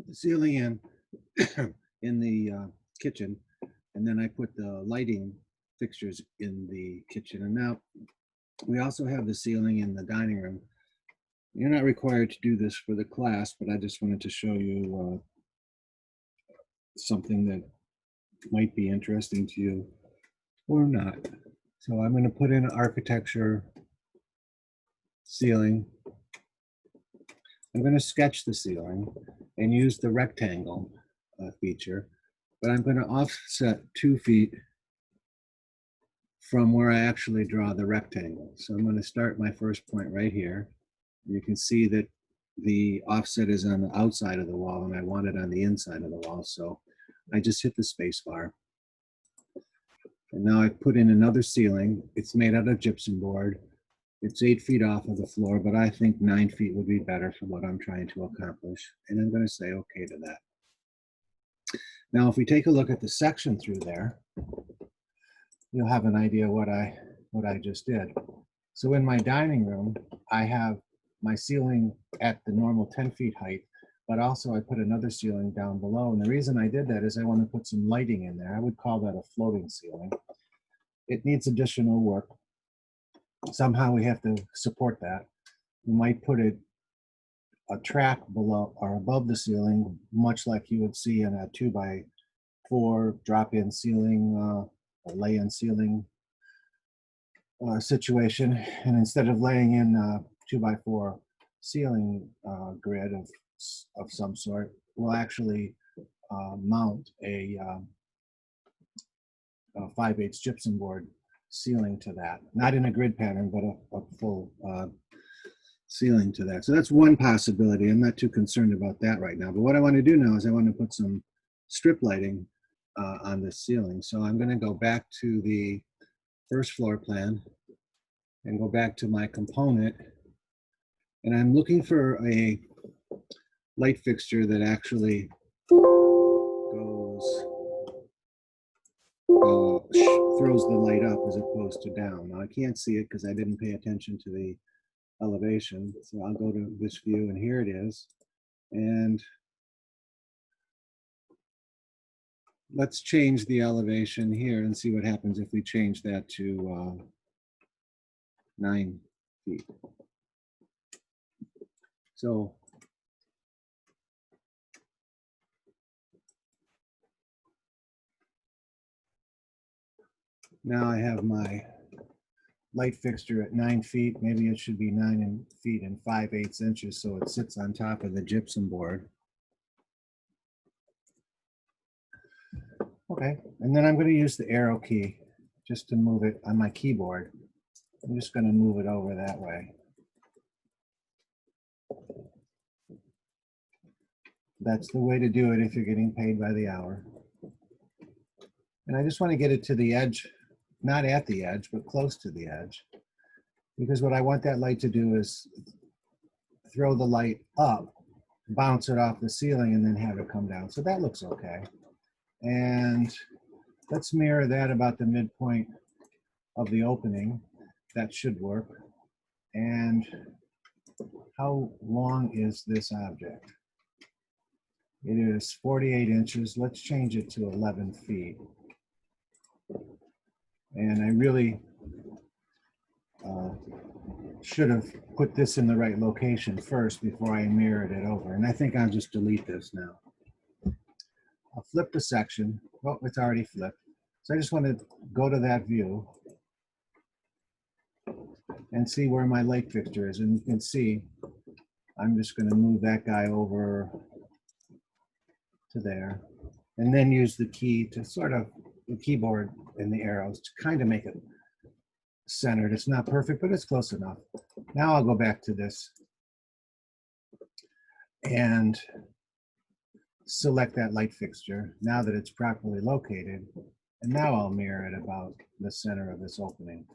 put the ceiling in in the kitchen, and then I put the lighting fixtures in the kitchen. And now we also have the ceiling in the dining room. You're not required to do this for the class, but I just wanted to show you something that might be interesting to you or not. So I'm going to put in architecture ceiling. I'm going to sketch the ceiling and use the rectangle feature, but I'm going to offset 2 feet from where I actually draw the rectangle. So I'm going to start my first point right here. You can see that the offset is on the outside of the wall and I want it on the inside of the wall. So I just hit the space bar. And now I've put in another ceiling. It's made out of gypsum board. It's 8 feet off of the floor, but I think 9 feet would be better for what I'm trying to accomplish. And I'm going to say okay to that. Now, if we take a look at the section through there, you'll have an idea what I just did. So in my dining room, I have my ceiling at the normal 10 feet height, but also I put another ceiling down below. And the reason I did that is I want to put some lighting in there. I would call that a floating ceiling. It needs additional work. Somehow we have to support that. You might put a track below or above the ceiling, much like you would see in a 2x4 drop-in ceiling or lay-in ceiling situation. And instead of laying in a 2x4 ceiling grid of some sort, we'll actually mount a 5/8 gypsum board ceiling to that. Not in a grid pattern, but a full ceiling to that. So that's one possibility. I'm not too concerned about that right now. But what I want to do now is I want to put some strip lighting on this ceiling. So I'm going to go back to the first floor plan and go back to my component. And I'm looking for a light fixture that actually throws the light up as opposed to down. Now I can't see it because I didn't pay attention to the elevation. So I'll go to this view and here it is. And let's change the elevation here and see what happens if we change that to 9 feet. So now I have my light fixture at 9 feet. Maybe it should be 9 feet and 5/8 inches so it sits on top of the gypsum board. Okay, and then I'm going to use the arrow key just to move it on my keyboard. I'm just going to move it over that way. That's the way to do it if you're getting paid by the hour. And I just want to get it to the edge, not at the edge, but close to the edge. Because what I want that light to do is throw the light up, bounce it off the ceiling, and then have it come down. So that looks okay. And let's mirror that about the midpoint of the opening. That should work. And how long is this object? It is 48 inches. Let's change it to 11 feet. And I really should have put this in the right location first before I mirrored it over. And I think I'll just delete this now. I'll flip the section. Oh, it's already flipped. So I just want to go to that view and see where my light fixture is. And you can see I'm just going to move that guy over to there and then use the key to sort of the keyboard and the arrows to kind of make it centered. It's not perfect, but it's close enough. Now I'll go back to this and select that light fixture now that it's properly located. And now I'll mirror it about the center of this opening.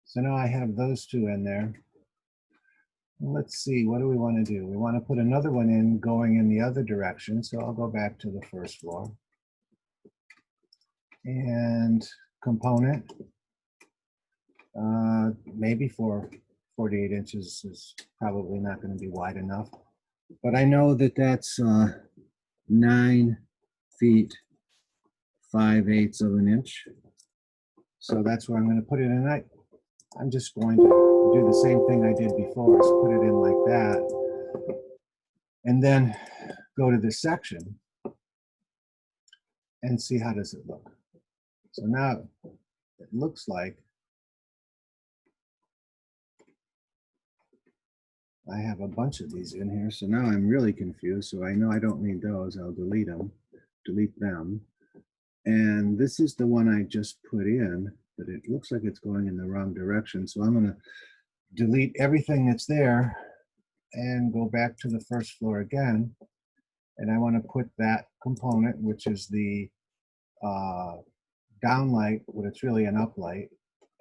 So now I have those two in there. Let's see, what do we want to do? We want to put another one in going in the other direction. So I'll go back to the first floor. And component, maybe for 48 inches is probably not going to be wide enough. But I know that that's 9 feet 5/8 of an inch. So that's where I'm going to put it in. I'm just going to do the same thing I did before, is put it in like that, and then go to this section and see how does it look. So now it looks like I have a bunch of these in here. So now I'm really confused. So I know I don't need those. I'll delete them. And this is the one I just put in, but it looks like it's going in the wrong direction. So I'm going to delete everything that's there and go back to the first floor again. And I want to put that component, which is the downlight, but it's really an uplight,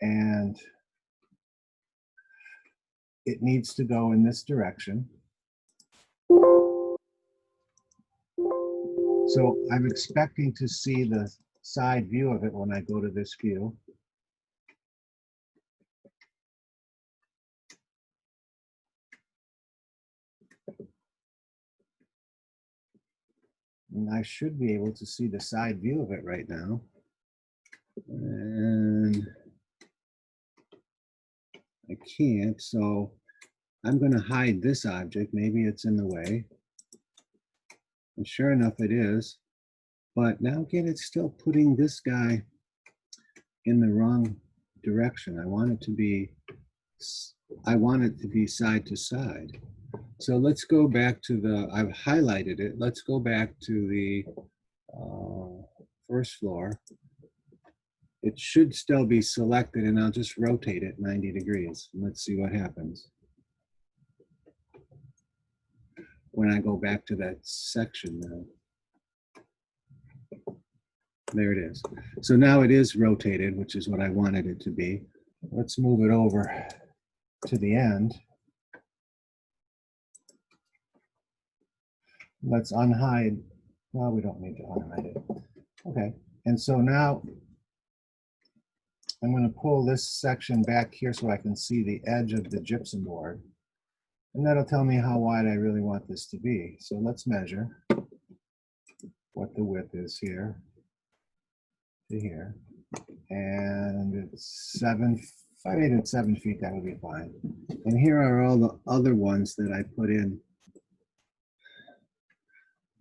and it needs to go in this direction. So I'm expecting to see the side view of it when I go to this view. And I should be able to see the side view of it right now. And I can't, so I'm going to hide this object. Maybe it's in the way. And sure enough, it is. But now again, it's still putting this guy in the wrong direction. I want it to be side to side. So let's go back to I've highlighted it. Let's go back to the first floor. It should still be selected, and I'll just rotate it 90 degrees. Let's see what happens when I go back to that section now. There it is. So now it is rotated, which is what I wanted it to be. Let's move it over to the end. Let's unhide. Well, we don't need to unhide it. Okay, and so now I'm going to pull this section back here so I can see the edge of the gypsum board. And that'll tell me how wide I really want this to be. So let's measure what the width is here to here. And it's 7, if I made it 7 feet, that would be fine. And here are all the other ones that I put in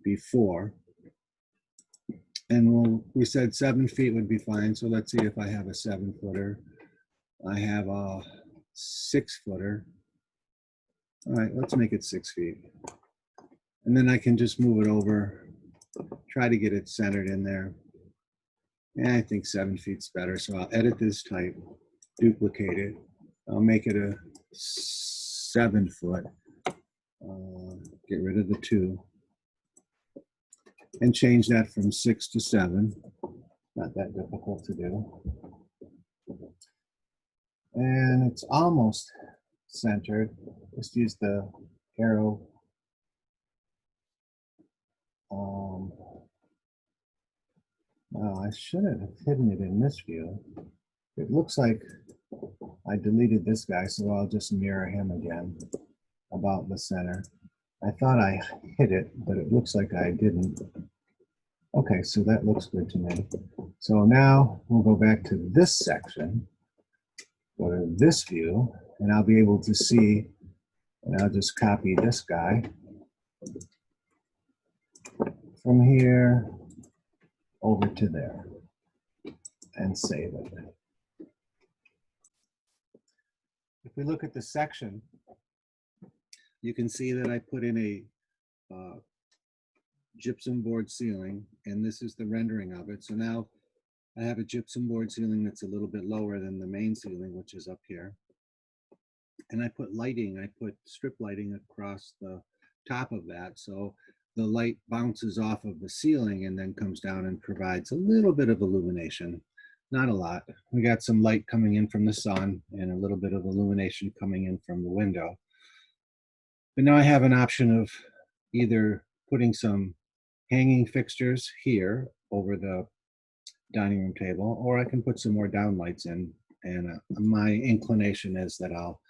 before. And we said 7 feet would be fine. So let's see if I have a 7-footer. I have a 6-footer. All right, let's make it 6 feet. And then I can just move it over, try to get it centered in there. And I think 7 feet's better. So I'll edit this type, duplicate it. I'll make it a 7 foot. Get rid of the 2. And change that from 6 to 7. Not that difficult to do. And it's almost centered. Just use the arrow. I should have hidden it in this view. It looks like I deleted this guy, so I'll just mirror him again about the center. I thought I hid it, but it looks like I didn't. Okay, so that looks good to me. So now we'll go back to this section, go to this view, and I'll be able to see, and I'll just copy this guy from here over to there and save it. If we look at the section, you can see that I put in a gypsum board ceiling, and this is the rendering of it. So now I have a gypsum board ceiling that's a little bit lower than the main ceiling, which is up here. And I put lighting, I put strip lighting across the top of that. So the light bounces off of the ceiling and then comes down and provides a little bit of illumination. Not a lot. We got some light coming in from the sun and a little bit of illumination coming in from the window. But now I have an option of either putting some hanging fixtures here over the dining room table, or I can put some more downlights in. And my inclination is that I'll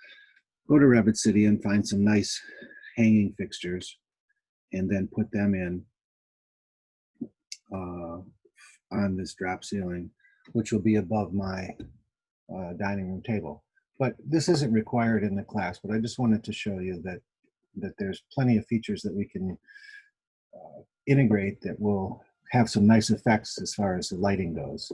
go to Revit City and find some nice hanging fixtures and then put them in on this drop ceiling, which will be above my dining room table. But this isn't required in the class, but I just wanted to show you that there's plenty of features that we can integrate that will have some nice effects as far as the lighting goes.